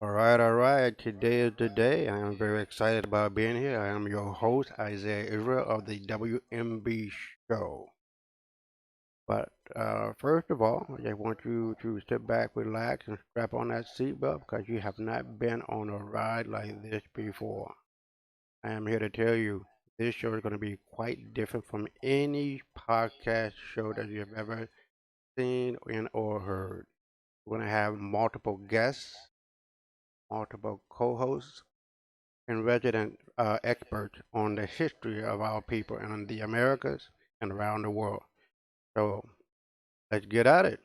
All right. Today is the day. I am very excited about being here. I am your host, Isaiah Israel of the WMB show. But first of all, I just want you to sit back, relax, and strap on that seatbelt because you have not been on a ride like this before. I am here to tell you this show is going to be quite different from any podcast show that you've ever seen or heard. We're going to have multiple guests, multiple co hosts and resident experts on the history of our people in the Americas and around the world. So let's get at it.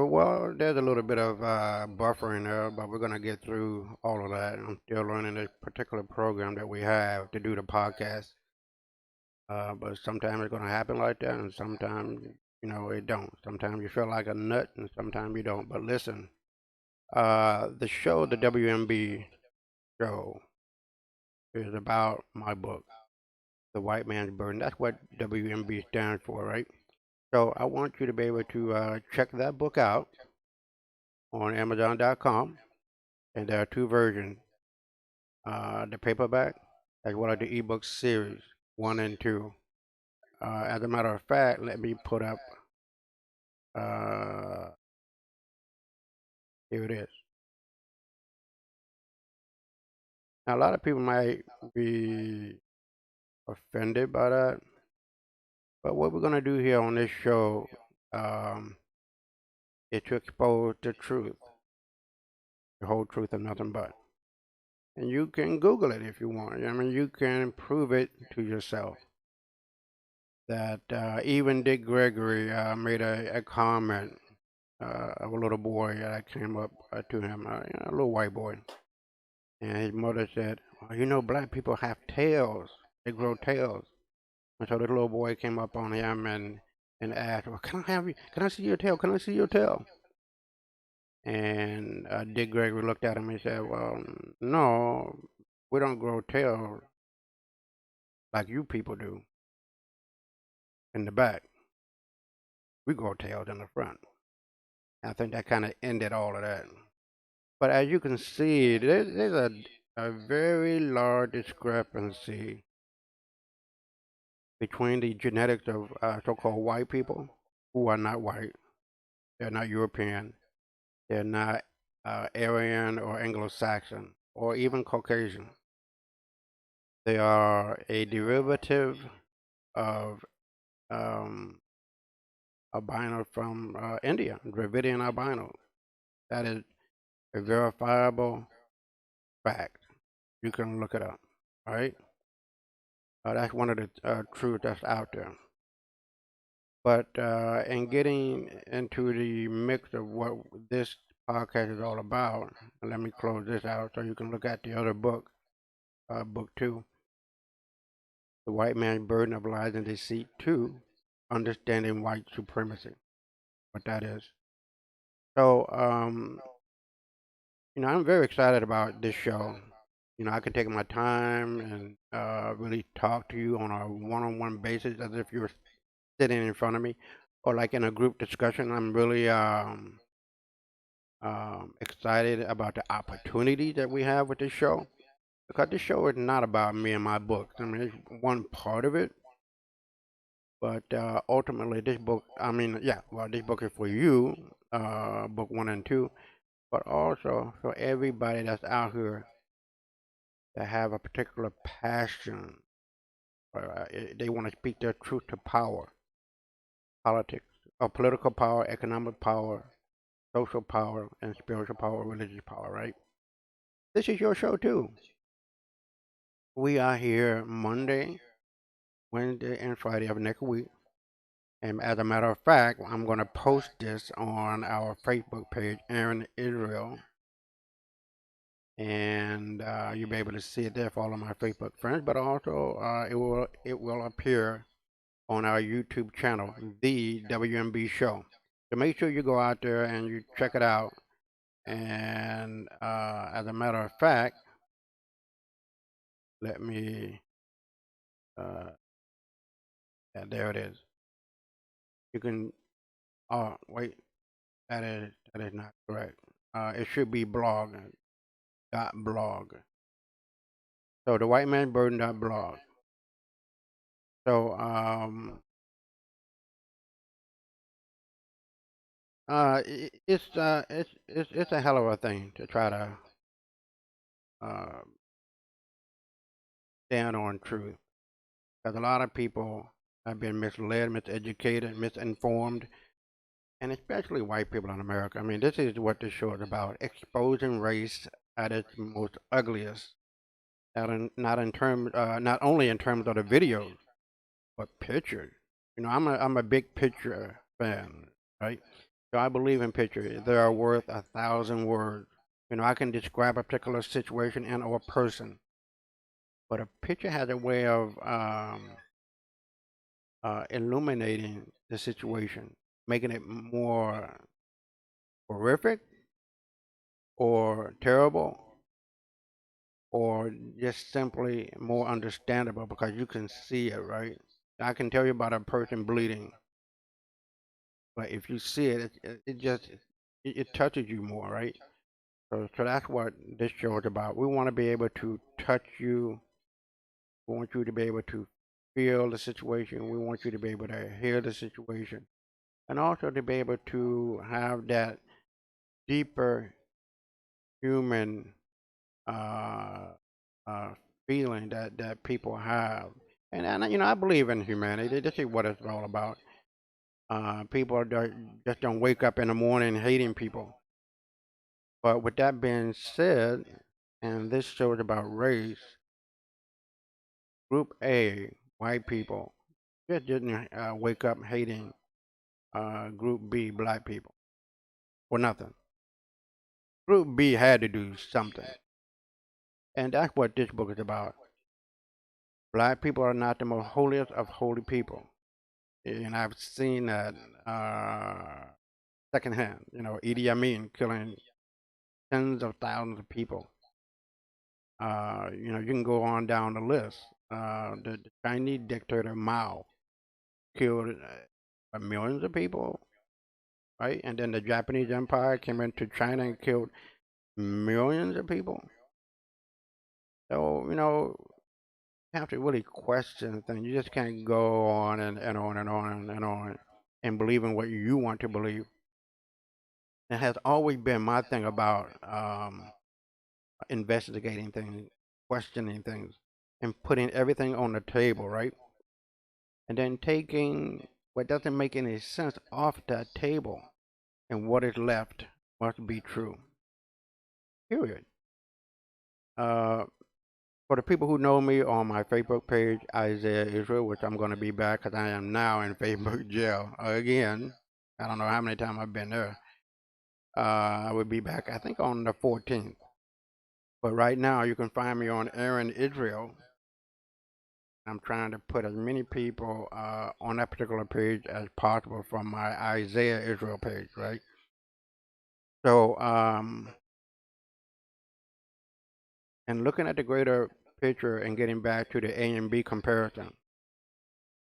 Well, there's a little bit of buffering there, but we're going to get through all of that. I'm still learning this particular program that we have to do the podcast. But sometimes it's going to happen like that, and sometimes, it don't. Sometimes you feel like a nut, and sometimes you don't. But listen, the show, the WMB show, is about my book, The White Man's Burden. That's what WMB stands for, right? So I want you to be able to check that book out on Amazon.com, and there are two versions: the paperback as well as the ebook series one and two. As a matter of fact, let me put up. Uh, Here it is. Now, a lot of people might be offended by that, but what we're going to do here on this show um, is to expose the truth, the whole truth and nothing but. And you can Google it if you want. I mean, you can prove it to yourself that even Dick Gregory made a comment of a little boy that came up to him, a little white boy. And his mother said, well, black people have tails. They grow tails. And so the little boy came up on him and asked, well, can I see your tail? Can I see your tail? And Dick Gregory looked at him and said, well, no, we don't grow tails like you people do in the back. We grow tails in the front. I think that kind of ended all of that. But as you can see, there's a very large discrepancy between the genetics of so-called white people who are not white. They're not European. They're not Aryan or Anglo-Saxon or even Caucasian. They are a derivative of um, albino from India, Dravidian albino. That is a verifiable fact. You can look it up. All right. That's one of the truths that's out there. But in getting into the mix of what this podcast is all about, let me close this out so you can look at the other book, book two, The White Man's Burden of Lies and Deceit 2, Understanding White Supremacy, what that is. So, I'm very excited about this show. I can take my time and really talk to you on a one-on-one basis as if you're sitting in front of me, or like in a group discussion. I'm really excited about the opportunity that we have with this show because this show is not about me and my books. I mean, it's one part of it, but ultimately, this book, I mean, yeah, well, this book is for you, book one and two, but also for everybody that's out here that have a particular passion. They want to speak their truth to power, politics, or political power, economic power, social power, and spiritual power, religious power, right? This is your show too. We are here Monday, Wednesday, and Friday of next week. And as a matter of fact, I'm going to post this on our Facebook page, Aaron Israel, and you'll be able to see it there for all of my Facebook friends. But also, it will appear on our YouTube channel, the WMB Show. So make sure you go out there and you check it out. And as a matter of fact, let me. Yeah, there it is. You can. Oh, wait. That is not correct. It should be blog dot blog. So the white man burden dot blog. So it's a hell of a thing to try to uh, stand on truth, because a lot of people have been misled, miseducated, misinformed, and especially white people in America. I mean, this is what this show is about: exposing race at its most ugliest. Not only in terms of the videos, but pictures. I'm a big picture fan, right? So I believe in pictures. They are worth 1,000 words. I can describe a particular situation and or person, but a picture has a way of illuminating the situation, making it more horrific or terrible or just simply more understandable because you can see it, right? I can tell you about a person bleeding, but if you see it, it just it touches you more, right? So that's what this show is about. We want to be able to touch you. We want you to be able to feel the situation. We want you to be able to hear the situation, and also to be able to have that deeper human uh, uh, feeling that people have. And I believe in humanity. This is what it's all about. People just don't wake up in the morning hating people. But with that being said, and this show is about race, Group A, white people, just didn't wake up hating Group B, black people, for nothing. Group B had to do something. And that's what this book is about. Black people are not the most holiest of holy people. And I've seen that secondhand. Idi Amin killing tens of thousands of people. You can go on down the list. The Chinese dictator Mao killed millions of people, right? And then the Japanese Empire came into China and killed millions of people. So, you have to really question things. You just can't go on and on and on and on and believe in what you want to believe. It has always been my thing about investigating things, questioning things, and putting everything on the table, right? And then taking what doesn't make any sense off that table, and what is left must be true. Period. Uh, for the people who know me on my Facebook page, Isaiah Israel, which I'm going to be back because I am now in Facebook jail again. I don't know how many times I've been there. I will be back, I think, on the 14th. But right now, you can find me on Aaron Israel. I'm trying to put as many people on that particular page as possible from my Isaiah Israel page, right? So, and looking at the greater picture and getting back to the A and B comparison,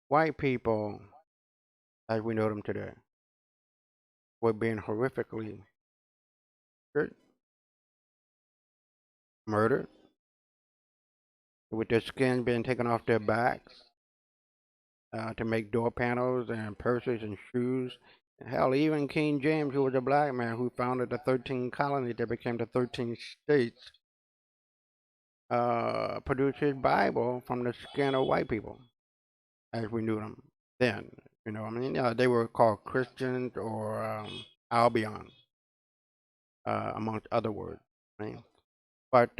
white people, as we know them today, were being horrifically hurt, murdered, with their skin being taken off their backs to make door panels and purses and shoes. Hell, even King James, who was a black man who founded the 13 colonies that became the 13 states, produced his Bible from the skin of white people, as we knew them then. They were called Christians or Albion, amongst other words. Right? But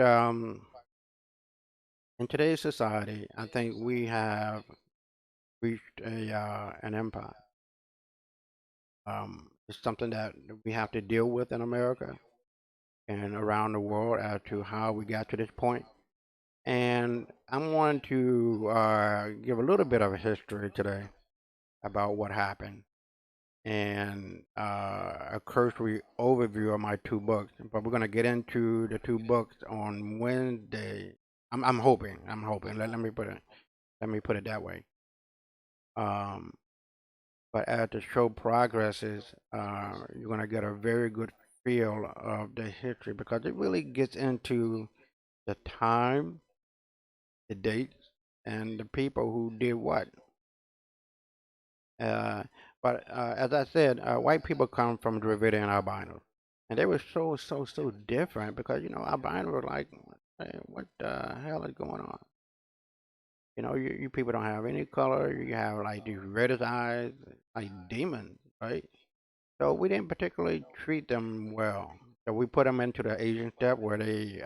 in today's society, I think we have reached an empire. It's something that we have to deal with in America. and around the world as to how we got to this point. And I'm going to give a little bit of a history today about what happened and a cursory overview of my two books. But we're going to get into the two books on Wednesday. I'm hoping. I'm hoping. Let me put it that way. Um, but as the show progresses, you're going to get a very good feel of the history because it really gets into the time, the dates, and the people who did what. Uh, but as I said, white people come from Dravidian albinos, and they were so different because albinos were like, hey, what the hell is going on? You people don't have any color. You have like these reddish eyes, like demons, right? So we didn't particularly treat them well. So we put them into the Asian step where they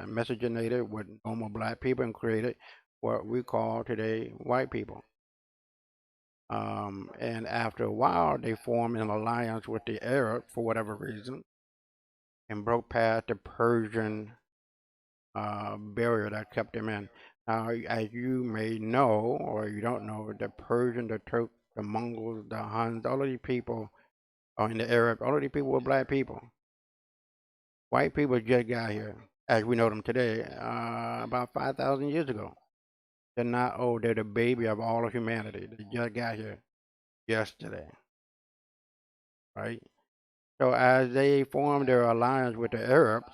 miscegenated with normal black people and created what we call today white people. And after a while, they formed an alliance with the Arab for whatever reason and broke past the Persian barrier that kept them in. Now, as you may know, or you don't know, the Persian, the Turks, the Mongols, the Huns, all of these people, or in the Arab, all of these people were black people. White people just got here, as we know them today, about 5,000 years ago. They're not old, they're the baby of all of humanity. They just got here yesterday, right? So as they formed their alliance with the Arabs,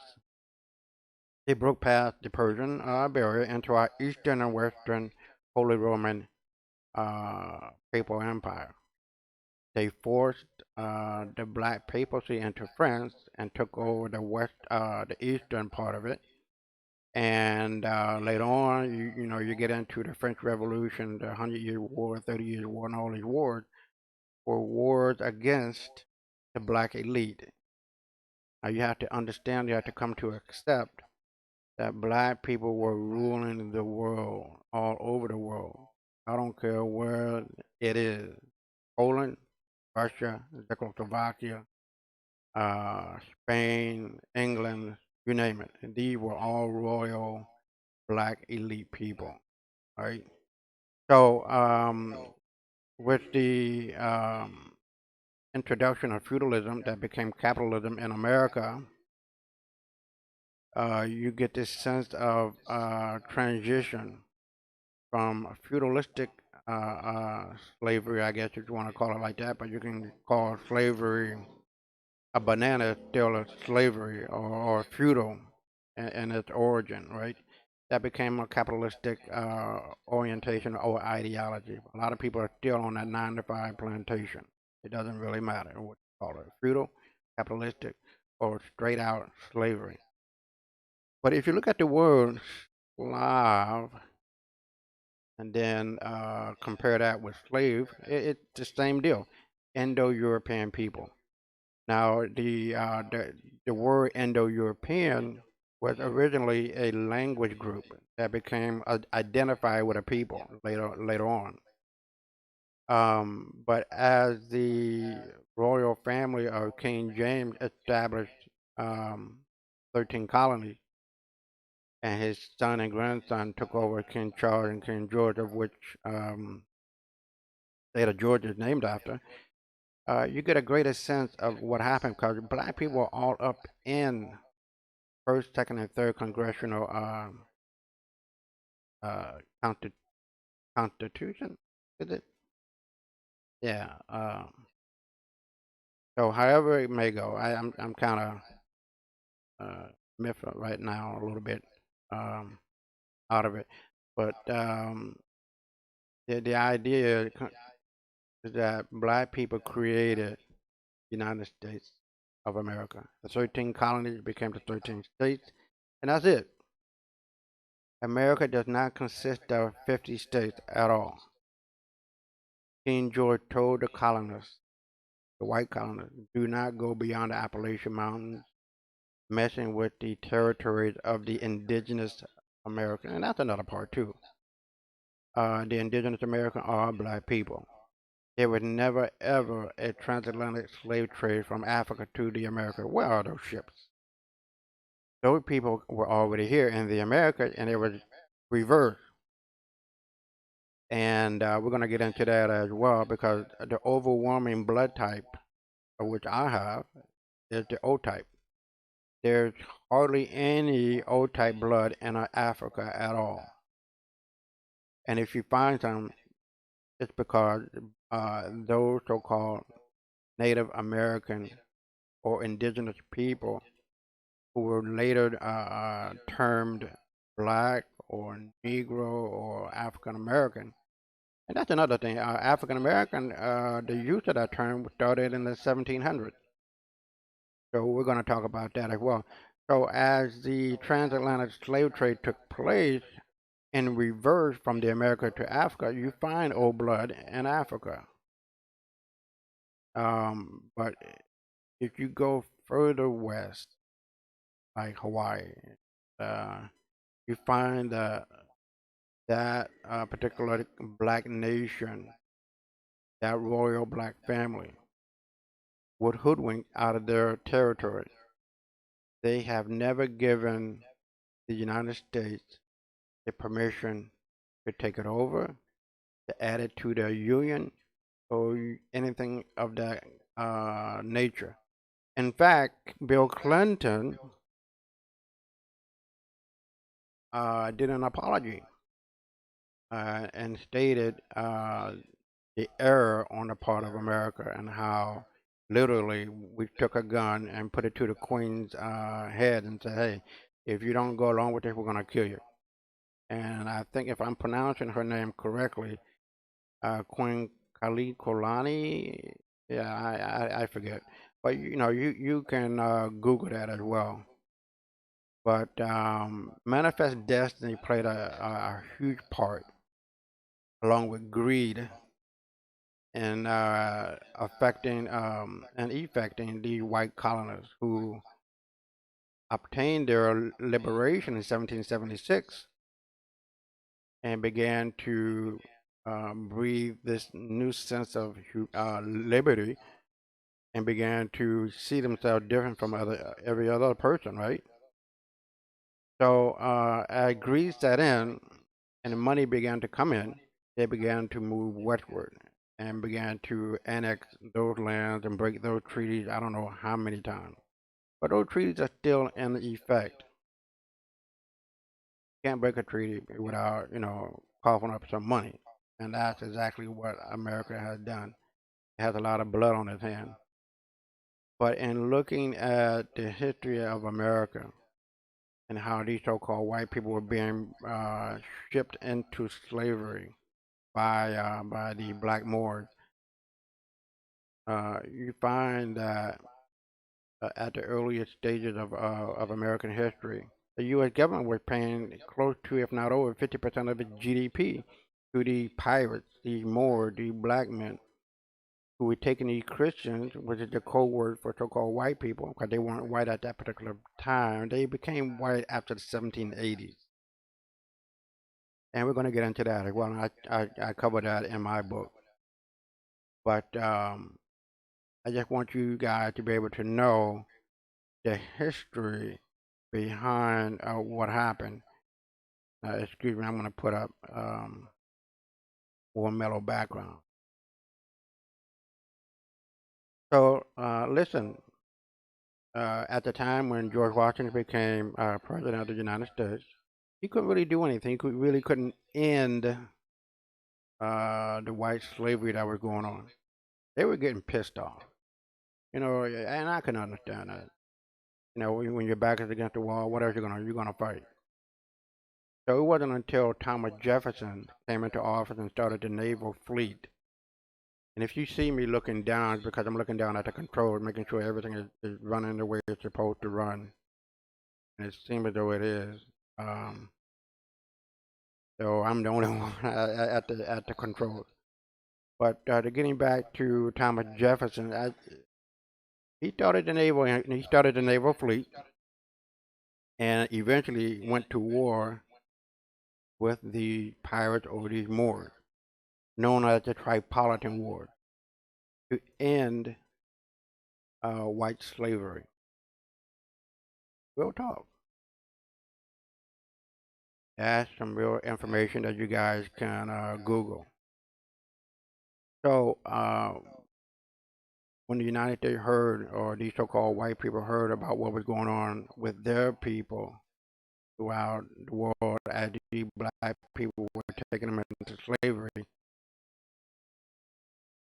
they broke past the Persian barrier into our Eastern and Western Holy Roman Papal Empire. They forced the Black Papacy into France and took over the eastern part of it. And later on, you get into the French Revolution, the 100 Year War, 30 Year War, and all these wars were wars against the black elite. Now you have to understand, you have to come to accept that black people were ruling the world, all over the world. I don't care where it is. Poland, Russia, Czechoslovakia, Spain, England, you name it. And these were all royal black elite people, right? So, with the introduction of feudalism that became capitalism in America, you get this sense of transition from feudalistic slavery, I guess if you want to call it like that, but you can call slavery a banana is still a slavery or feudal in its origin, right? That became a capitalistic orientation or ideology. A lot of people are still on that 9 to 5 plantation. It doesn't really matter what you call it, feudal, capitalistic, or straight out slavery. But if you look at the word Slav and then compare that with slave, it's the same deal. Indo-European people. Now, the word Indo-European was originally a language group that became identified with a people later on. But as the royal family of King James established 13 colonies, and his son and grandson took over King Charles and King George, of which state of Georgia is named after, you get a greater sense of what happened because black people are all up in first, second, and third congressional uh, consti- constitution. Is it? Yeah. So however it may go, I'm kind of miffed right now a little bit um, out of it, but the idea is that black people created the United States of America. The 13 colonies became the 13 states, and that's it. America does not consist of 50 states at all. King George told the colonists, the white colonists, do not go beyond the Appalachian Mountains, messing with the territories of the indigenous American. And that's another part, too. The indigenous American are black people. There was never, ever a transatlantic slave trade from Africa to the America. Where are those ships? those people were already here in the America, and it was reversed. And we're going to get into that as well because the overwhelming blood type, which I have, is the O type. There's hardly any O type blood in Africa at all. And if you find some, it's because those so called Native American or indigenous people who were later termed black or Negro or African American. And that's another thing. African American, the use of that term started in the 1700s. So we're going to talk about that as well. So as the transatlantic slave trade took place in reverse from the America to Africa, you find old blood in Africa. But if you go further west, like Hawaii, uh, you find that particular black nation, that royal black family, was hoodwinked out of their territory. They have never given the United States the permission to take it over, to add it to their union, or anything of that nature. In fact, Bill Clinton did an apology and stated the error on the part of America and how literally we took a gun and put it to the Queen's head and said, hey, if you don't go along with this, we're going to kill you. And I think if I'm pronouncing her name correctly, Queen Kali Kolani, yeah, I forget. But you can Google that as well. But Manifest Destiny played a huge part, along with greed, in affecting and effecting the white colonists who obtained their liberation in 1776 and began to breathe this new sense of liberty and began to see themselves different from every other person, right? So as greed set in and the money began to come in, they began to move westward and began to annex those lands and break those treaties. I don't know how many times, but those treaties are still in effect. You can't break a treaty without, coughing up some money, and that's exactly what America has done. It has a lot of blood on its hands. But in looking at the history of America and how these so-called white people were being shipped into slavery by the black Moors, you find that at the earliest stages of American history, the U.S. government was paying close to, if not over, 50% of its GDP to the pirates, the Moors, the black men, who were taking these Christians, which is the code word for so-called white people, because they weren't white at that particular time. They became white after the 1780s. And we're going to get into that as well. I cover that in my book. But I just want you guys to be able to know the history behind what happened. Excuse me, I'm going to put up more mellow background. So, listen, at the time when George Washington became president of the United States, he couldn't really do anything. He really couldn't end the white slavery that was going on. They were getting pissed off, and I can understand that. When your back is against the wall, what else you're gonna fight? So it wasn't until Thomas Jefferson came into office and started the naval fleet. And if you see me looking down, it's because I'm looking down at the controls, making sure everything is running the way it's supposed to run. And it seems as though it is. Um, so I'm the only one at the controls. But getting back to Thomas Jefferson, he started the naval fleet, and eventually went to war with the pirates over these Moors, known as the Tripolitan War, to end white slavery. Real talk. That's some real information that you guys can Google. So, when the United States heard, or these so-called white people heard about what was going on with their people throughout the world, as these black people were taking them into slavery,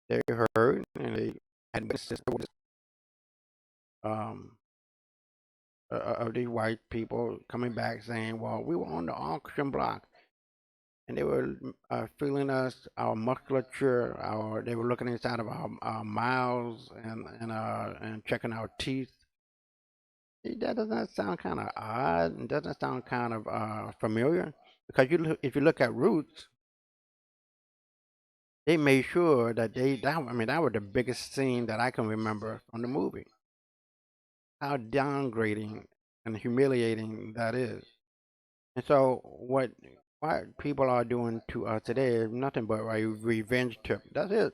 they heard and they had witnesses um, of these white people coming back saying, "Well, we were on the auction block." And they were feeling us, our musculature, our they were looking inside of our mouths and checking our teeth. That doesn't sound kind of odd, and doesn't sound kind of familiar, because if you look at Roots, they made sure that I mean, that was the biggest scene that I can remember from the movie. How downgrading and humiliating that is. And so what people are doing to us today is nothing but a revenge trip. That's it.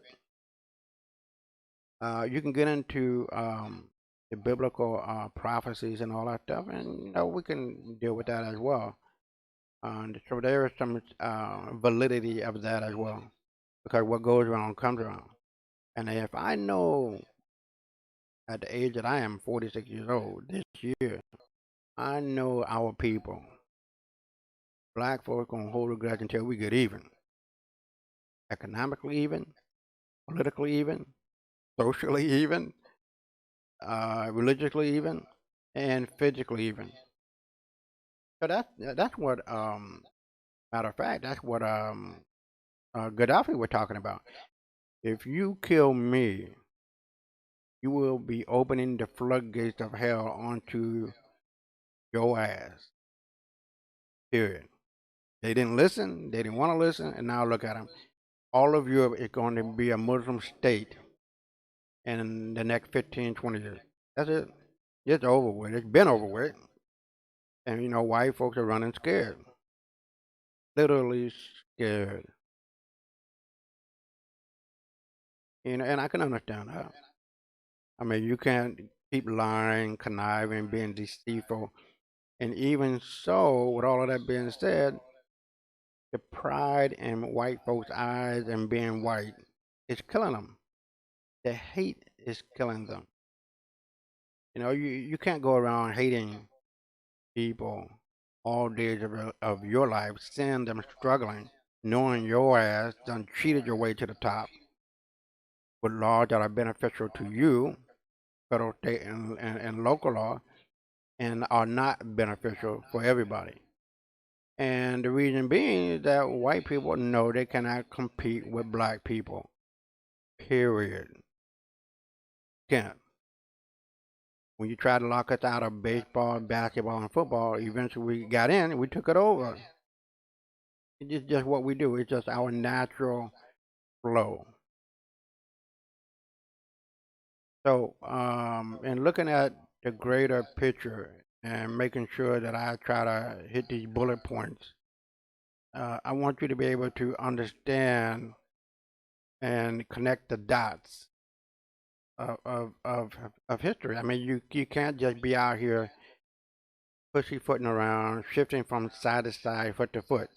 You can get into the biblical prophecies and all that stuff, and we can deal with that as well. So there is some validity of that as well, because what goes around comes around. And if I know at the age that I am, 46 years old this year, I know our people, black folks, gonna hold a grudge until we get even, economically even, politically even, socially even, religiously even, and physically even. So that's what matter of fact, that's what Gaddafi was talking about. If you kill me, you will be opening the floodgates of hell onto your ass. Period. They didn't listen. They didn't want to listen, and now look at them. All of Europe is going to be a Muslim state in the next 15, 20 years. That's it. It's over with. It's been over with. And white folks are running scared, literally scared. And I can understand that. I mean, you can't keep lying, conniving, being deceitful. And even so, with all of that being said, the pride in white folks' eyes and being white is killing them. The hate is killing them. You can't go around hating people all days of your life, seeing them struggling, knowing your ass done cheated your way to the top with laws that are beneficial to you, federal, state, and local law, and are not beneficial for everybody. And the reason being is that white people know they cannot compete with black people. Period. Can't. When you try to lock us out of baseball, basketball, and football, eventually we got in and we took it over. It's just what we do. It's just our natural flow. So, in looking at the greater picture and making sure that I try to hit these bullet points, I want you to be able to understand and connect the dots of history. I mean, you can't just be out here pussyfooting around, shifting from side to side, foot to foot,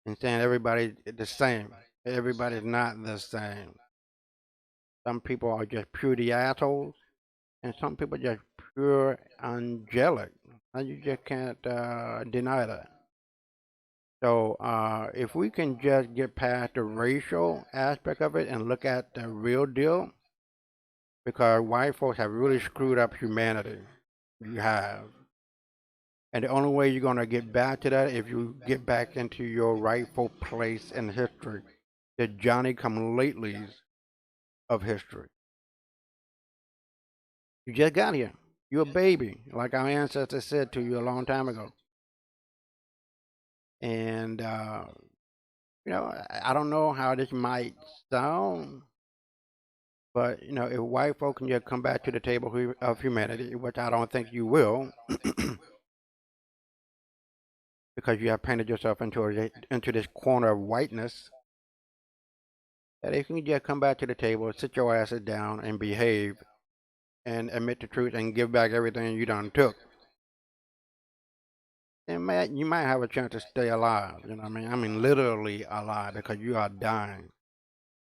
and saying everybody's the same. Everybody's not the same. Some people are just purely assholes, and some people just pure angelic. And you just can't deny that. So if we can just get past the racial aspect of it and look at the real deal, because white folks have really screwed up humanity. You have. And the only way you're going to get back to that if you get back into your rightful place in history, the Johnny come latelys of history. You just got here. You're a baby, like our ancestors said to you a long time ago. And, I don't know how this might sound, but, if white folk can just come back to the table of humanity, which I don't think you will, because you have painted yourself into this corner of whiteness, that if you can just come back to the table, sit your asses down and behave and admit the truth and give back everything you done took, and you might have a chance to stay alive. You know what I mean? I mean, literally alive because you are dying.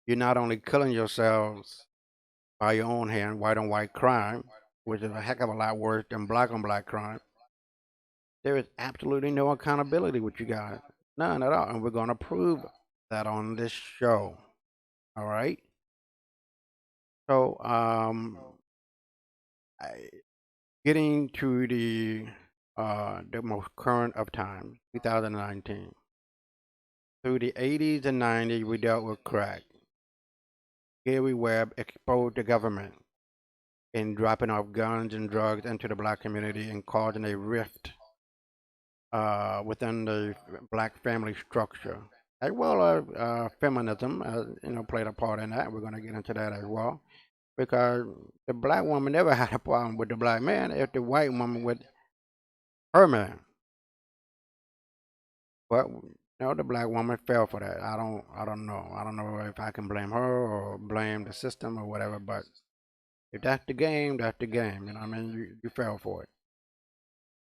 You're not only killing yourselves by your own hand, white on white crime, which is a heck of a lot worse than black on black crime. There is absolutely no accountability with you guys. None at all. And we're going to prove that on this show. All right. So, getting to the most current of times, 2019. Through the 80s and 90s, we dealt with crack. Gary Webb exposed the government in dropping off guns and drugs into the black community and causing a rift within the black family structure, as well as feminism, played a part in that. We're going to get into that as well, because the black woman never had a problem with the black man if the white woman with her man. But the black woman fell for that. I don't know. I don't know if I can blame her or blame the system or whatever. But if that's the game, that's the game. You know what I mean? You fell for it.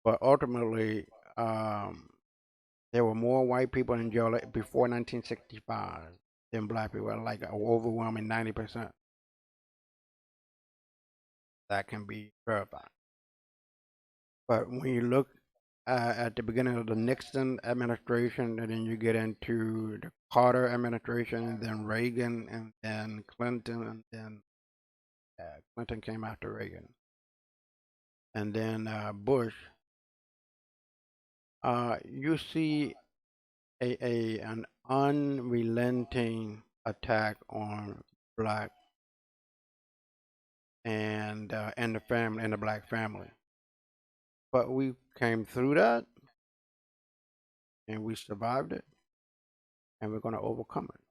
But ultimately, um, there were more white people in jail before 1965 than black people, like an overwhelming 90%. That can be verified. But when you look at the beginning of the Nixon administration, and then you get into the Carter administration, and then Reagan, and then Clinton, and then Clinton came after Reagan, and then Bush, you see an unrelenting attack on black and the family and the black family. But we came through that and we survived it, and we're going to overcome it.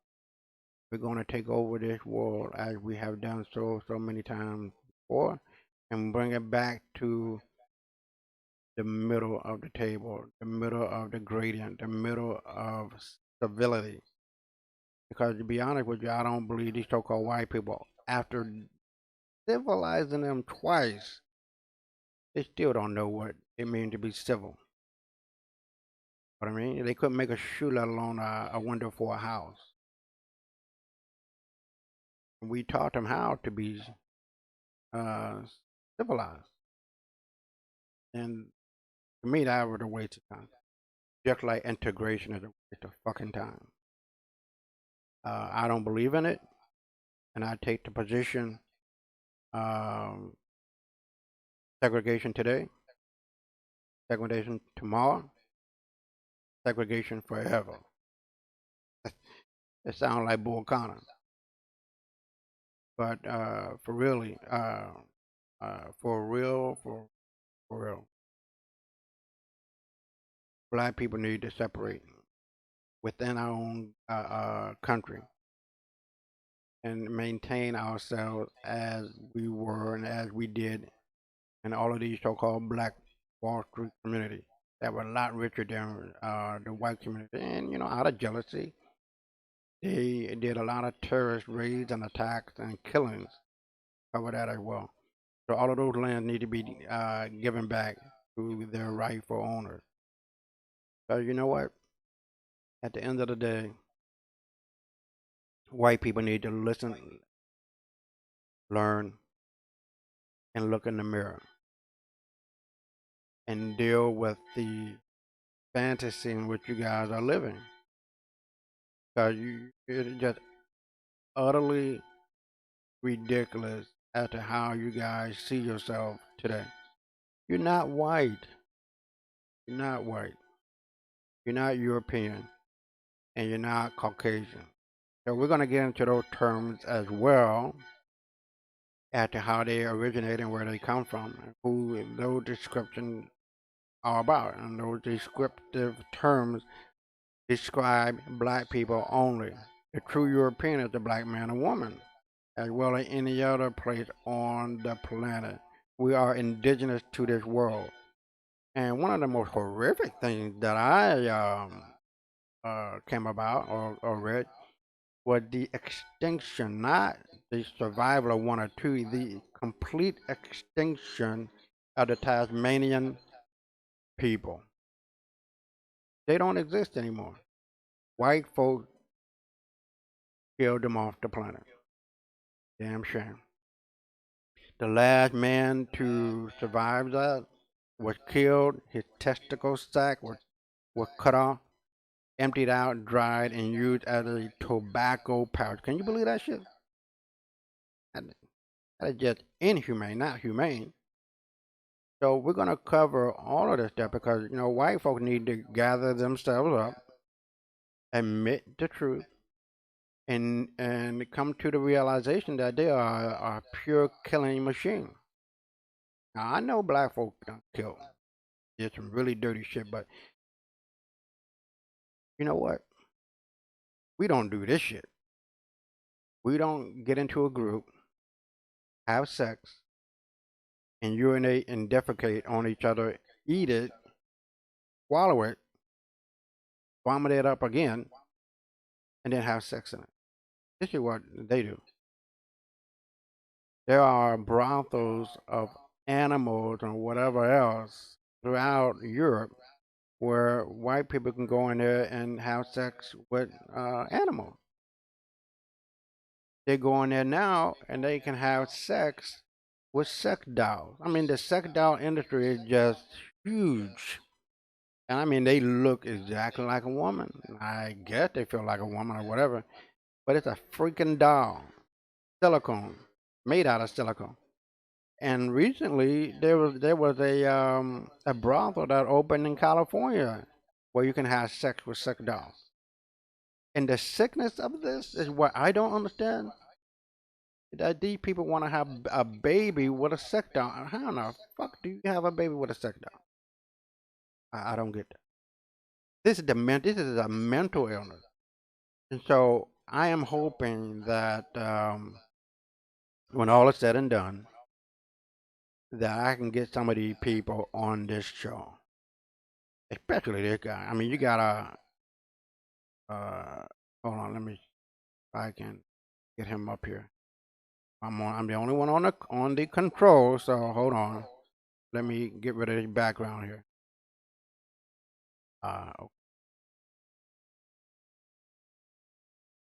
We're going to take over this world as we have done so many times before, and bring it back to the middle of the table, the middle of the gradient, the middle of civility. Because to be honest with you, I don't believe these so-called white people, after civilizing them twice, they still don't know what it means to be civil. What I mean, they couldn't make a shoe, let alone a window for a house. We taught them how to be uh, civilized, and to me, that was a waste of time. Just like integration is a waste of fucking time. I don't believe in it, and I take the position: um, segregation today, segregation tomorrow, segregation forever. It sounds like Bull Connor, but for real, for real, black people need to separate within our own country and maintain ourselves as we were and as we did in all of these so-called black Wall Street communities that were a lot richer than the white community. And out of jealousy, they did a lot of terrorist raids and attacks and killings. Cover that as well. So all of those lands need to be given back to their rightful owners. So you know what? At the end of the day, white people need to listen, learn, and look in the mirror and deal with the fantasy in which you guys are living. Because it's just utterly ridiculous as to how you guys see yourself today. You're not white. You're not white. You're not European. And you're not Caucasian. So we're going to get into those terms as well as to how they originate and where they come from, and who those descriptions are about. And those descriptive terms describe black people only. The true European is the black man or woman, as well as any other place on the planet. We are indigenous to this world. And one of the most horrific things that I came about or read was the extinction, not the survival of one or two, the complete extinction of the Tasmanian people. They don't exist anymore. White folk killed them off the planet. Damn shame. The last man to survive that was killed. His testicle sac was cut off, emptied out, dried, and used as a tobacco pouch. Can you believe that shit? That, that is just inhumane, not humane. So we're gonna cover all of this stuff because white folk need to gather themselves up, admit the truth, and come to the realization that they are a pure killing machine. Now I know black folk don't kill, did some really dirty shit, but you know what? We don't do this shit. We don't get into a group, have sex, and urinate and defecate on each other, eat it, swallow it, vomit it up again, and then have sex in it. This is what they do. There are brothels of animals and whatever else throughout Europe where white people can go in there and have sex with animals. They go in there now and they can have sex with sex dolls. I mean, the sex doll industry is just huge. And I mean, they look exactly like a woman. I guess they feel like a woman or whatever, but it's a freaking doll, silicone, made out of silicone. And recently, there was a brothel that opened in California where you can have sex with sex dolls. And the sickness of this is what I don't understand. That these people want to have a baby with a sex doll. How in the fuck do you have a baby with a sex doll? I don't get that. This is a mental illness, and so I am hoping that when all is said and done, that I can get some of these people on this show, especially this guy. I mean, you gotta hold on. Let me. If I can get him up here. I'm the only one on the control. So hold on. Let me get rid of his background here. Okay.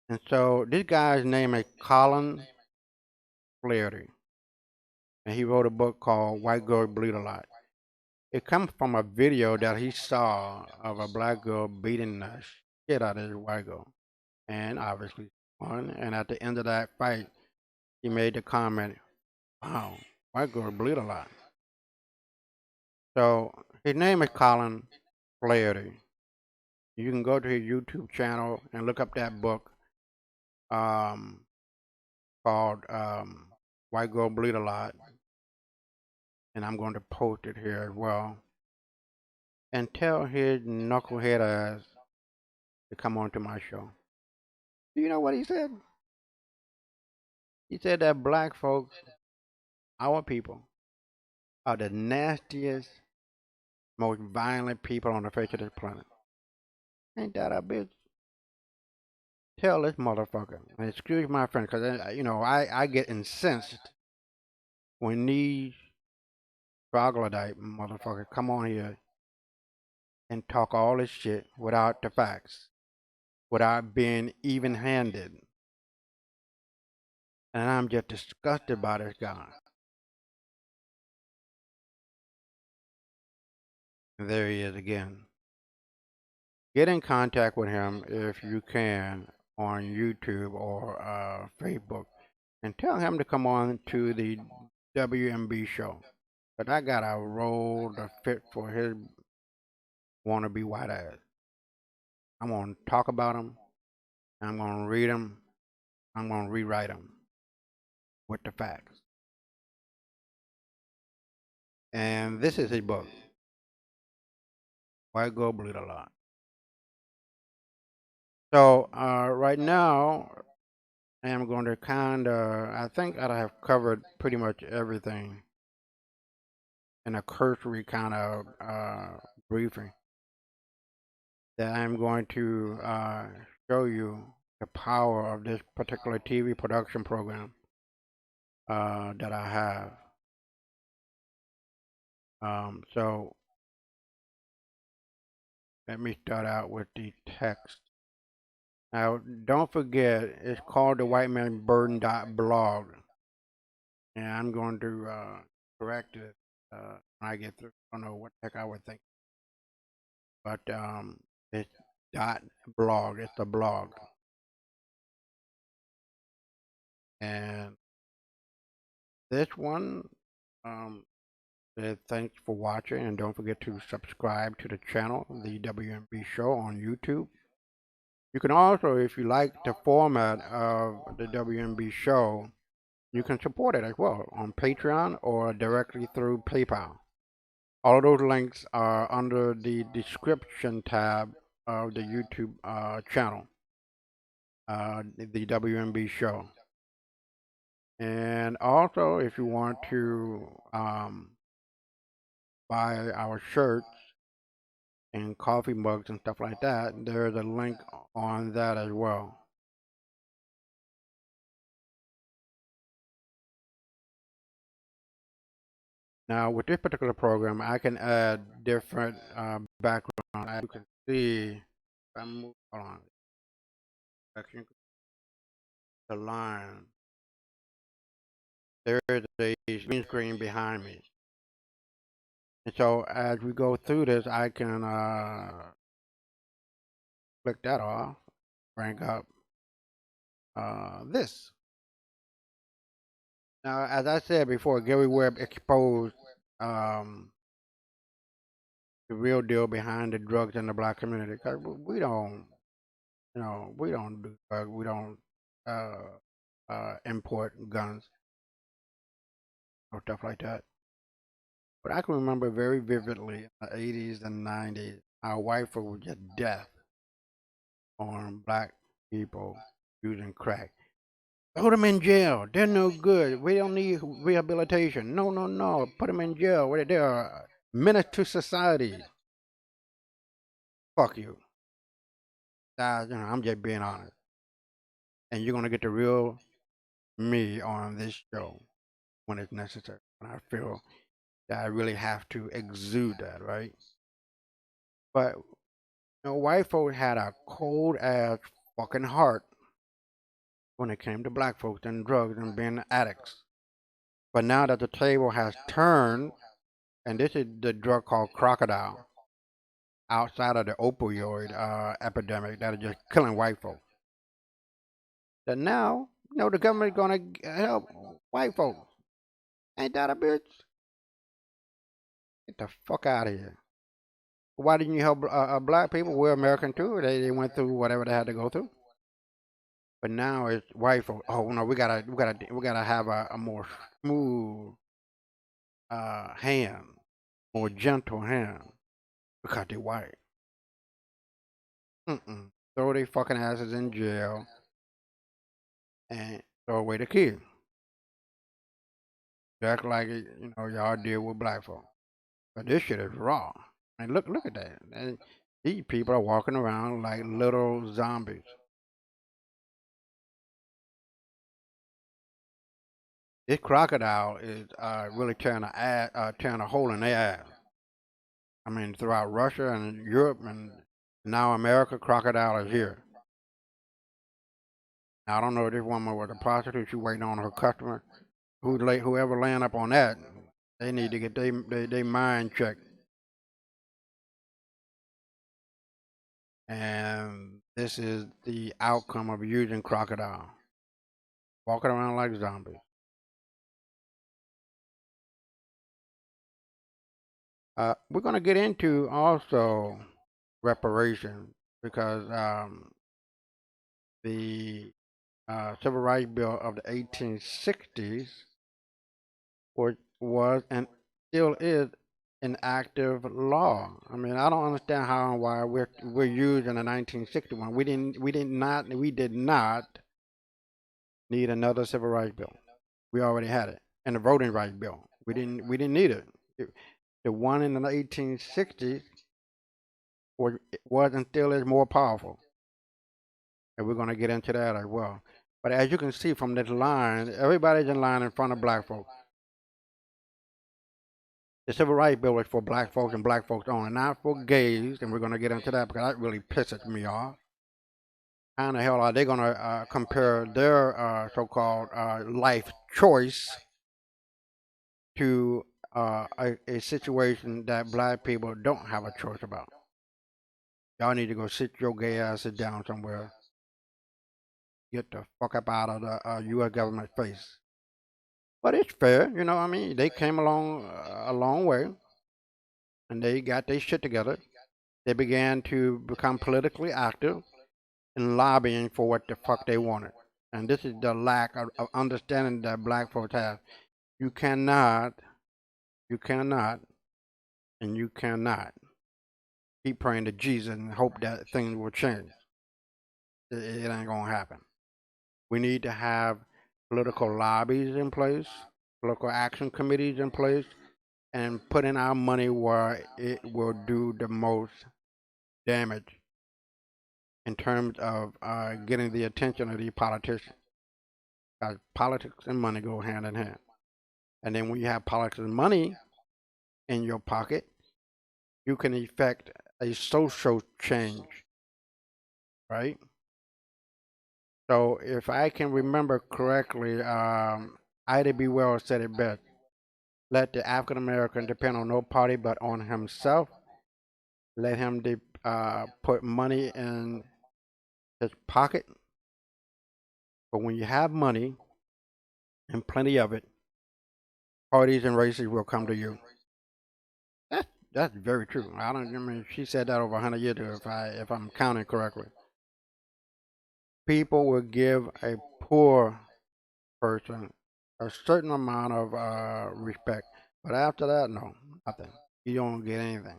And so this guy's name is Colin Flaherty, and he wrote a book called White Girls Bleed a Lot. It comes from a video that he saw of a black girl beating the shit out of this white girl, and obviously won. And at the end of that fight, he made the comment, "Wow, white girls bleed a lot." So his name is Colin Flaherty. You can go to his YouTube channel and look up that book um, called White Girl Bleed a Lot. And I'm going to post it here as well. And tell his knucklehead ass to come on to my show. Do you know what he said? He said that black folks, our people, are the nastiest, most violent people on the face of this planet. Ain't that a bitch? Tell this motherfucker, and excuse my friend, because I get incensed when these troglodyte motherfuckers come on here and talk all this shit without the facts, without being even-handed. And I'm just disgusted by this guy. And there he is again. Get in contact with him if you can on YouTube or Facebook, and tell him to come on to the WMB show. But I got a role to fit for his wannabe white ass. I'm gonna talk about him. I'm gonna read him. I'm gonna rewrite him with the facts. And this is his book, White Girl Bleed a Lot. So right now, I am going to I think that I have covered pretty much everything in a cursory kind of briefing. That I'm going to show you the power of this particular TV production program that I have. So Let me start out with the text. Now, don't forget, it's called the White Man Burden blog, and I'm going to correct it when I get through. I don't know what the heck I would think, but it's dot blog. It's a blog, and this one says thanks for watching, and don't forget to subscribe to the channel, the WMB Show on YouTube. You can also, if you like the format of the WMB Show, you can support it as well on Patreon or directly through PayPal. All of those links are under the description tab of the YouTube channel, the WMB Show. And also, if you want to buy our shirts and coffee mugs and stuff like that, there's a link on that as well. Now, with this particular program, I can add different background. As you can see, if I move on, the line, there is a green screen behind me. And so as we go through this, I can click that off, bring up this. Now, as I said before, Gary Webb exposed the real deal behind the drugs in the black community. Cause we don't, we don't do drugs. We don't import guns or stuff like that. But I can remember very vividly in the 80s and 90s, our white folk would get death on black people using crack. Throw them in jail. They're no good. We don't need rehabilitation. No, no, no. Put them in jail. They're a menace to society. Fuck you. I'm just being honest. And you're going to get the real me on this show when it's necessary. When I feel that I really have to exude that, right? But, white folk had a cold ass fucking heart when it came to black folks and drugs and being addicts. But now that the table has turned, and this is the drug called crocodile, outside of the opioid epidemic that is just killing white folk. That now, the government is going to help white folks. Ain't that a bitch? Get the fuck out of here. Why didn't you help black people? We're American too. They went through whatever they had to go through. But now it's white folks. Oh no, we gotta have a more smooth hand, more gentle hand, because they're white. Throw their fucking asses in jail and throw away the kid. Just like y'all deal with black folks. But this shit is raw. And look at that. And these people are walking around like little zombies. This crocodile is really tearing a hole in their ass. I mean, throughout Russia and Europe and now America, crocodile is here. Now, I don't know if this woman was a prostitute. She waiting on her customer. Whoever laying up on that, they need to get their mind checked. And this is the outcome of using crocodile. Walking around like zombies. We're going to get into also reparations because the Civil Rights Bill of the 1860s was and still is an active law. I mean, I don't understand how and why we're using the 1961. We did not need another Civil Rights Bill. We already had it, and the Voting Rights Bill. We didn't need it. The one in the 1860s was and still is more powerful. And we're going to get into that as well. But as you can see from this line, everybody's in line in front of black folks. The civil rights bill was for black folks and black folks only, not for gays. And we're going to get into that because that really pisses me off. How in the hell are they going to compare their so-called life choice to a situation that black people don't have a choice about? Y'all need to go sit your gay asses down somewhere. Get the fuck up out of the U.S. government face. But it's fair, you know. I mean, they came along a long way, and they got their shit together. They began to become politically active and lobbying for what the fuck they wanted. And this is the lack of understanding that black folks have. You cannot, you cannot, and you cannot keep praying to Jesus and hope that things will change. It ain't gonna happen. We need to have political lobbies in place, political action committees in place, and putting our money where it will do the most damage in terms of getting the attention of these politicians. Because politics and money go hand in hand. And then when you have politics and money in your pocket, you can effect a social change, right? So if I can remember correctly, Ida B. Wells said it best. Let the African American depend on no party but on himself. Let him put money in his pocket. But when you have money and plenty of it, parties and races will come to you. That's very true. I don't. I mean, she said that over 100 years ago, if I'm counting correctly. People will give a poor person a certain amount of respect, but after that, no, nothing. You don't get anything.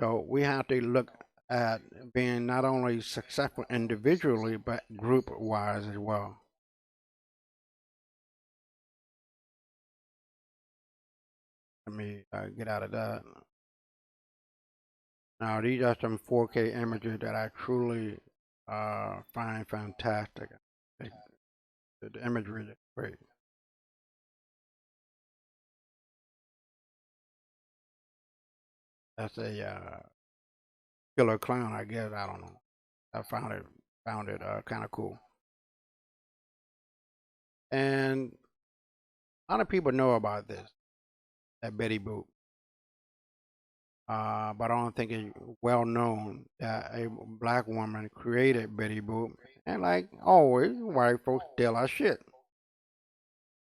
So we have to look at being not only successful individually, but group wise as well. Let me get out of that. Now, these are some 4K images that I truly find fantastic. The imagery is great. That's a killer clown, I guess. I don't know. I found it kind of cool. And a lot of people know about this, that Betty Boop. But I don't think it's well known that a black woman created Betty Boop. And like always, white folks steal our shit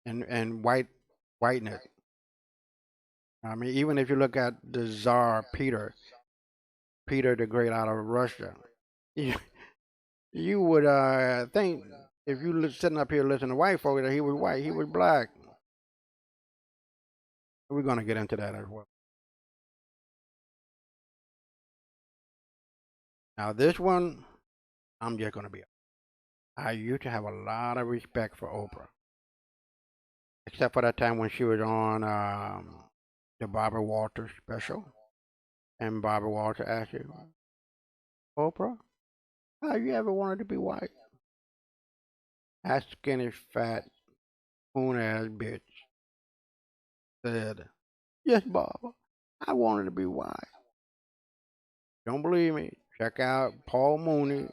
and whiteness. I mean, even if you look at the Tsar Peter the Great out of Russia, you, you would think if you sitting up here listening to white folks that he was white, he was black. We're gonna get into that as well. Now this one, I'm just gonna be. I used to have a lot of respect for Oprah, except for that time when she was on the Barbara Walters special, and Barbara Walters asked you, Oprah, how you ever wanted to be white? That skinny, fat, spoon ass bitch said, yes, Barbara, I wanted to be white. Don't believe me? Check out Paul Mooney,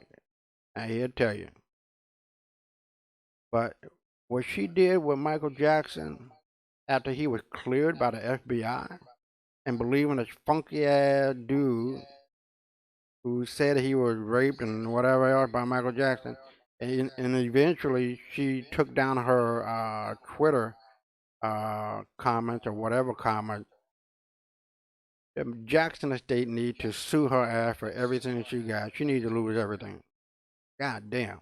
and he'll tell you. But what she did with Michael Jackson after he was cleared by the FBI and believing this funky ass dude who said he was raped and whatever else by Michael Jackson, and eventually she took down her Twitter comments or whatever comments. Jackson Estate need to sue her ass for everything she got. She needs to lose everything. God damn.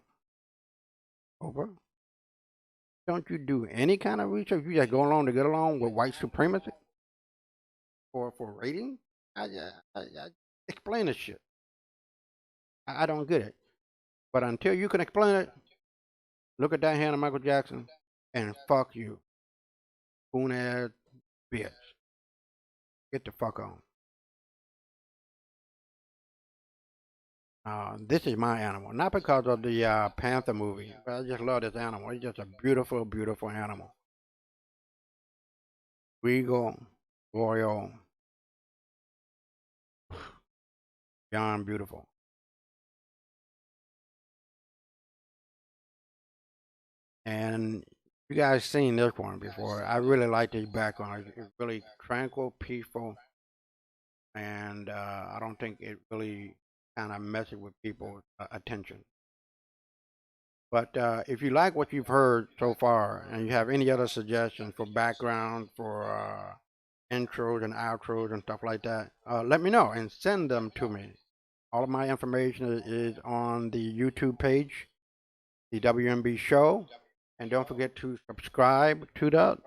Oprah, don't you do any kind of research? You just go along to get along with white supremacy for rating? I explain this shit. I don't get it. But until you can explain it, look at that hand of Michael Jackson and fuck you. Spoon ass bitch. Get the fuck on. This is my animal. Not because of the Panther movie, but I just love this animal. It's just a beautiful, beautiful animal. regal, royal, beyond beautiful. And you guys seen this one before. I really like this background. It's really tranquil, peaceful, and I don't think it really kind of messes with people's attention. But if you like what you've heard so far, and you have any other suggestions for background, for intros and outros and stuff like that, let me know and send them to me. All of my information is on the YouTube page, the WMB show, and don't forget to subscribe to that.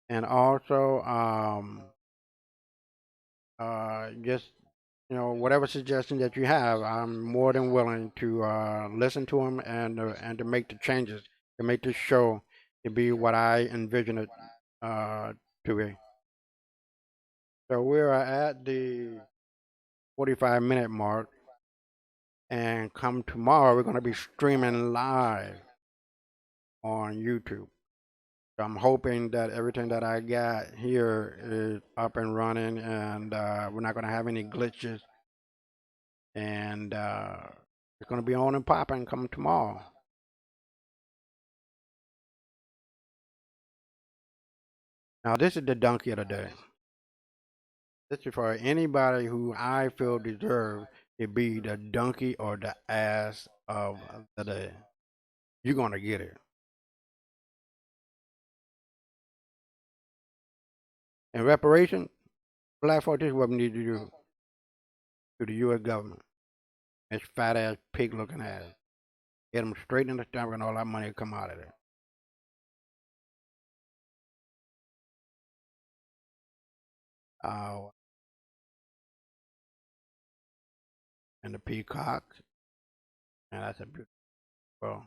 And also, just whatever suggestion that you have, I'm more than willing to listen to them and to make the changes to make this show to be what I envision it uh, to be. So we are at the 45-minute mark, and come tomorrow we're going to be streaming live on YouTube. So I'm hoping that everything that I got here is up and running, and we're not going to have any glitches, and it's going to be on and popping come tomorrow. Now, this is the donkey of the day. This is for anybody who I feel deserves to be the donkey or the ass of the day. You're going to get it. In reparation, Black folks, this is what we need to do to the U.S. government. This fat ass, pig looking ass. Get them straight in the stomach and all that money will come out of there. Uh, and the peacocks. And that's a beautiful. Well,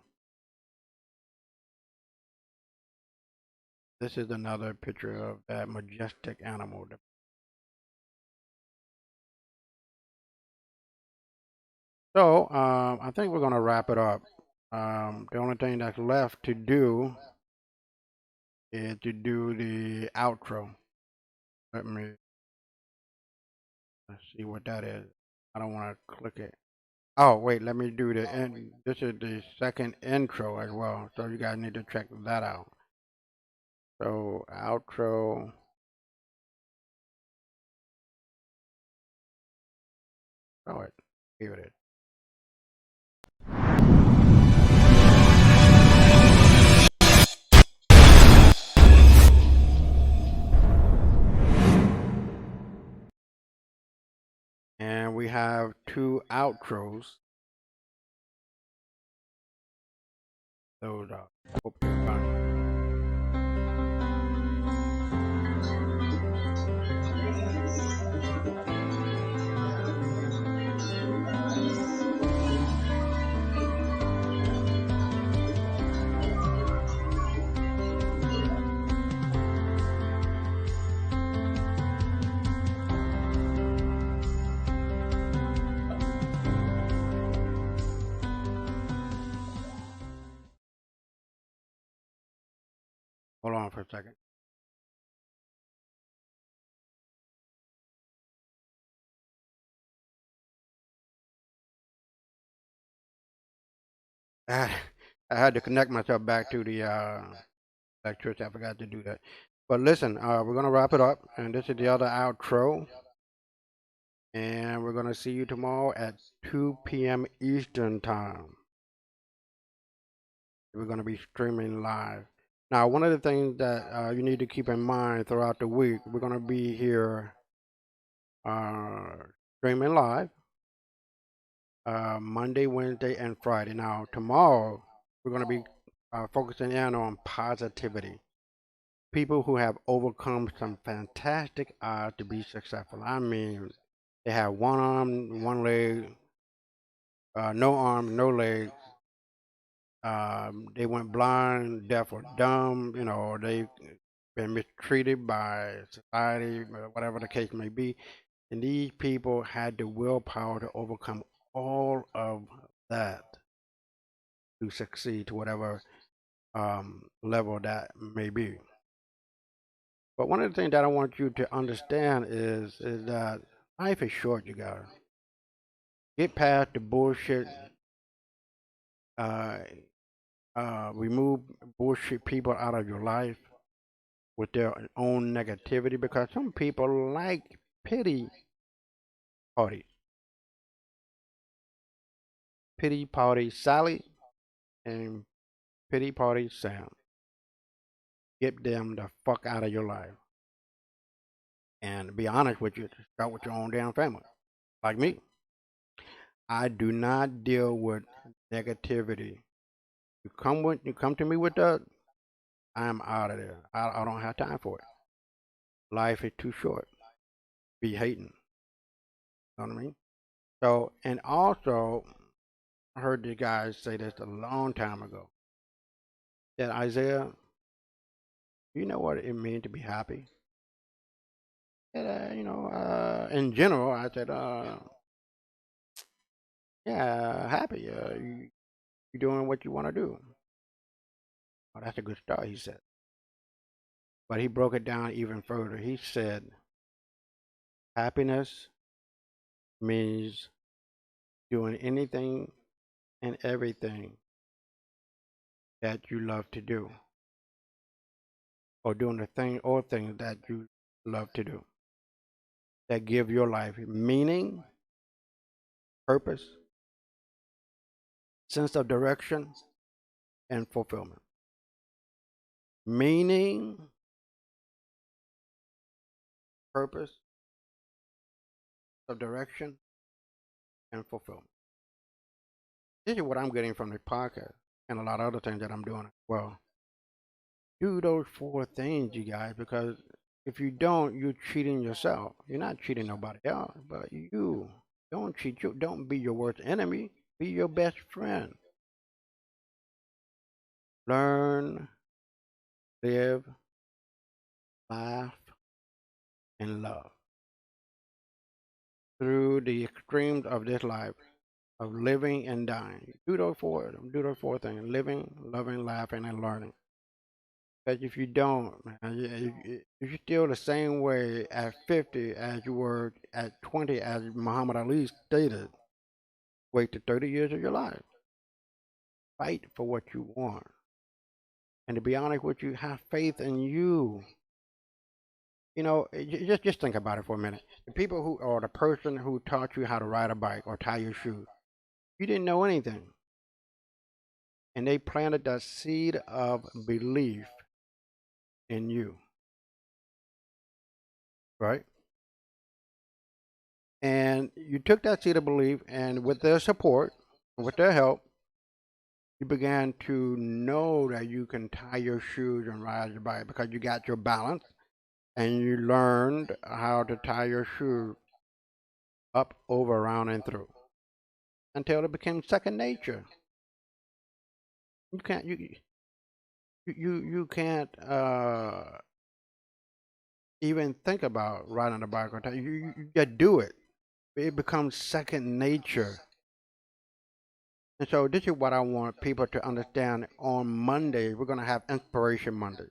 this is another picture of that majestic animal. So I think we're going to wrap it up. The only thing that's left to do is to do the outro. Let me let's see what that is. I don't want to click it. Oh wait, let me do the end. This is the second intro as well, so you guys need to check that out. So outro. Oh, here it is. And we have two outros. Those are. Hope you're fine. Hold on for a second. I had to connect myself back to the electricity. I forgot to do that. But listen, we're gonna wrap it up, and this is the other outro. And we're gonna see you tomorrow at 2 p.m. Eastern time. We're gonna be streaming live. Now, one of the things that you need to keep in mind throughout the week, we're gonna be here uh, streaming live Monday, Wednesday, and Friday. Now, tomorrow we're gonna be focusing in on positivity. People who have overcome some fantastic odds to be successful. I mean, they have one arm, one leg, no arm, no leg. They went blind, deaf, or dumb. They've been mistreated by society, whatever the case may be. And these people had the willpower to overcome all of that to succeed to whatever level that may be. But one of the things that I want you to understand is that life is short. You gotta get past the bullshit. Uh, remove bullshit people out of your life with their own negativity because some people like pity parties, pity party Sally and pity party Sam. Get them the fuck out of your life. And be honest with you, start with your own damn family. Like me, I do not deal with negativity. You come to me with that, I'm out of there. I don't have time for it. Life is too short. Be hating. You know what I mean? So, and also, I heard the guys say this a long time ago. That Isaiah, you know what it means to be happy? And, in general, I said, yeah, happy. You're doing what you want to do. Oh, that's a good start, he said. But he broke it down even further. He said, happiness means doing anything and everything that you love to do, or doing the thing or things that you love to do that give your life meaning, purpose, sense of direction, and fulfillment. Meaning, purpose, of direction, and fulfillment. This is what I'm getting from the podcast and a lot of other things that I'm doing. Well, do those four things, you guys, because if you don't, you're cheating yourself. You're not cheating nobody else, but you. Don't cheat you. Don't be your worst enemy. Be your best friend. Learn, live, laugh, and love through the extremes of this life of living and dying. Do those four things: living, loving, laughing, and learning. Because if you don't, man, if you're still the same way at 50 as you were at 20, as Muhammad Ali stated, wait to 30 years of your life. Fight for what you want. And to be honest with you, have faith in you. Just think about it for a minute. The people who, or the person who taught you how to ride a bike or tie your shoes, you didn't know anything. And they planted that seed of belief in you, right? And you took that seed of belief, and with their support, with their help, you began to know that you can tie your shoes and ride your bike because you got your balance and you learned how to tie your shoes up, over, around, and through until it became second nature. You can't you can't even think about riding a bike or you just do it. It becomes second nature. And so this is what I want people to understand. On Monday, we're going to have Inspiration Monday.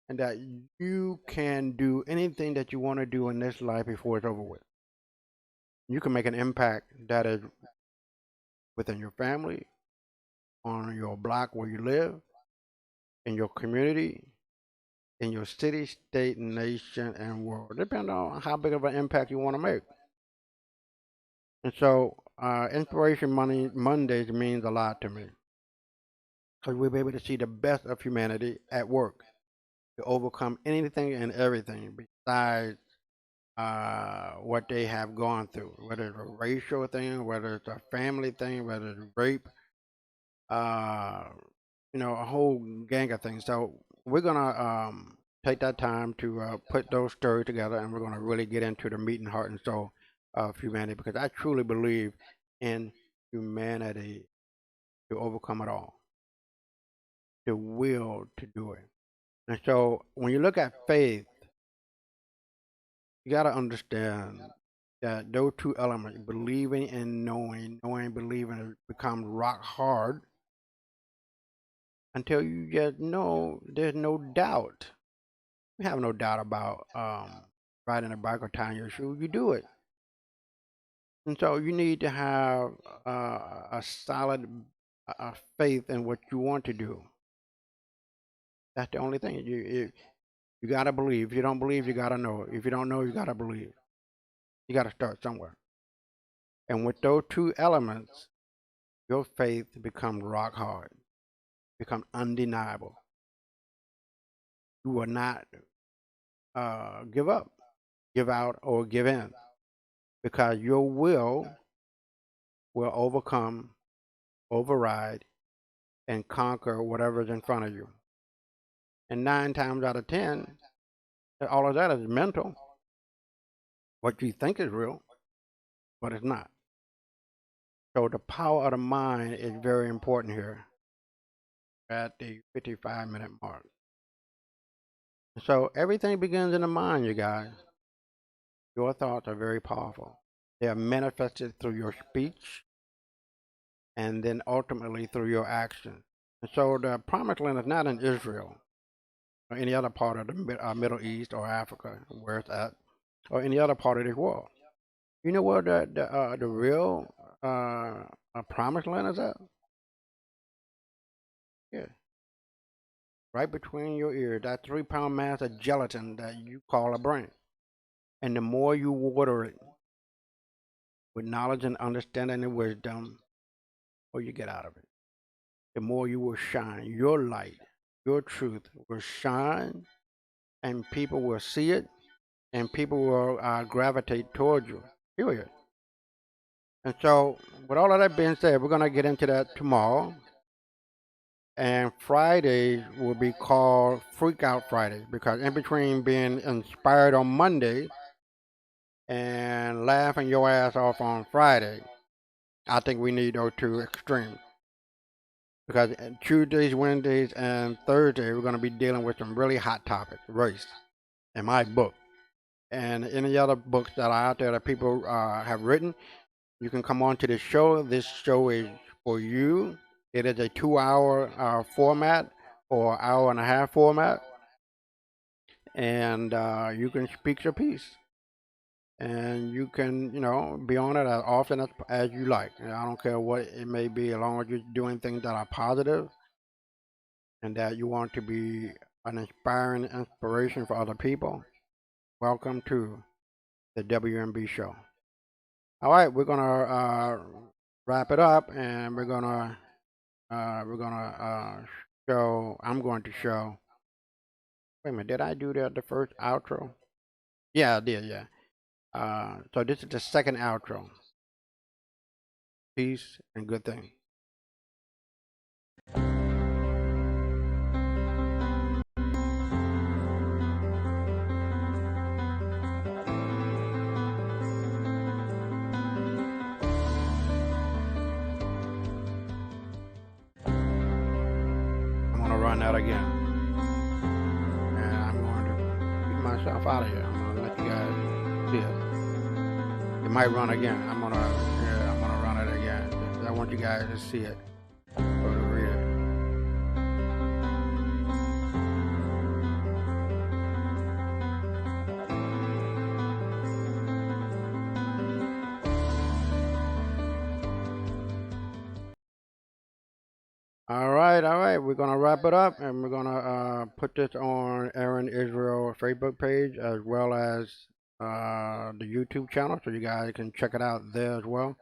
And that you can do anything that you want to do in this life before it's over with. You can make an impact that is within your family, on your block where you live, in your community, in your city, state, nation, and world. Depending on how big of an impact you want to make. And so, Inspiration Mondays means a lot to me because we'll be able to see the best of humanity at work to overcome anything and everything besides what they have gone through, whether it's a racial thing, whether it's a family thing, whether it's rape, uh, a whole gang of things. So we're gonna take that time to put those stories together, and we're gonna really get into the meat and heart and soul of humanity because I truly believe in humanity to overcome it all, the will to do it. And so when you look at faith, you got to understand that those two elements, believing and knowing, believing, become rock hard until you just know there's no doubt. You have no doubt about riding a bike or tying your shoe. You do it. And so you need to have a solid faith in what you want to do. That's the only thing. You got to believe. If you don't believe, you got to know. If you don't know, you got to believe. You got to start somewhere. And with those two elements, your faith becomes rock hard, becomes undeniable. You will not give up, give out, or give in, because your will overcome, override, and conquer whatever's in front of you. And 9 times out of 10, all of that is mental. What you think is real, but it's not. So the power of the mind is very important here at the 55-minute mark. So everything begins in the mind, you guys. Your thoughts are very powerful. They are manifested through your speech and then ultimately through your actions. And so the promised land is not in Israel or any other part of the Middle East or Africa, where it's at, or any other part of this world. You know where the real promised land is at? Yeah, right between your ears, that 3-pound mass of gelatin that you call a brain. And the more you water it with knowledge and understanding and wisdom, what you get out of it, the more you will shine. Your light, your truth will shine, and people will see it, and people will gravitate towards you. Period. And so, with all of that being said, we're going to get into that tomorrow. And Friday will be called Freak Out Friday, because in between being inspired on Monday and laughing your ass off on Friday, I think we need those two extremes. Because Tuesdays, Wednesdays, and Thursdays, we're going to be dealing with some really hot topics, race, in my book. And any other books that are out there that people have written, you can come on to the show. This show is for you. It is a 2-hour format or hour-and-a-half format. And you can speak your piece. And you can, be on it as often as you like. And I don't care what it may be, as long as you're doing things that are positive and that you want to be an inspiring inspiration for other people. Welcome to the WMB show. All right, we're gonna wrap it up, and we're gonna show. I'm going to show. Wait a minute, did I do the first outro? Yeah, I did. Yeah. So this is the second outro. Peace and good thing. I'm gonna run that again, and I'm going to keep myself out of here. I'm gonna let you guys see it. It might run again. I'm gonna run it again. I want you guys to see it. Go to read it. All right. We're gonna wrap it up, and we're gonna put this on Aaron Israel Facebook page as well as the YouTube channel, so you guys can check it out there as well.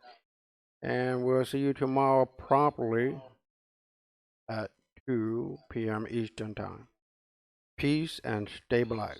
And we'll see you tomorrow promptly at 2 p.m. Eastern Time. Peace and stay black.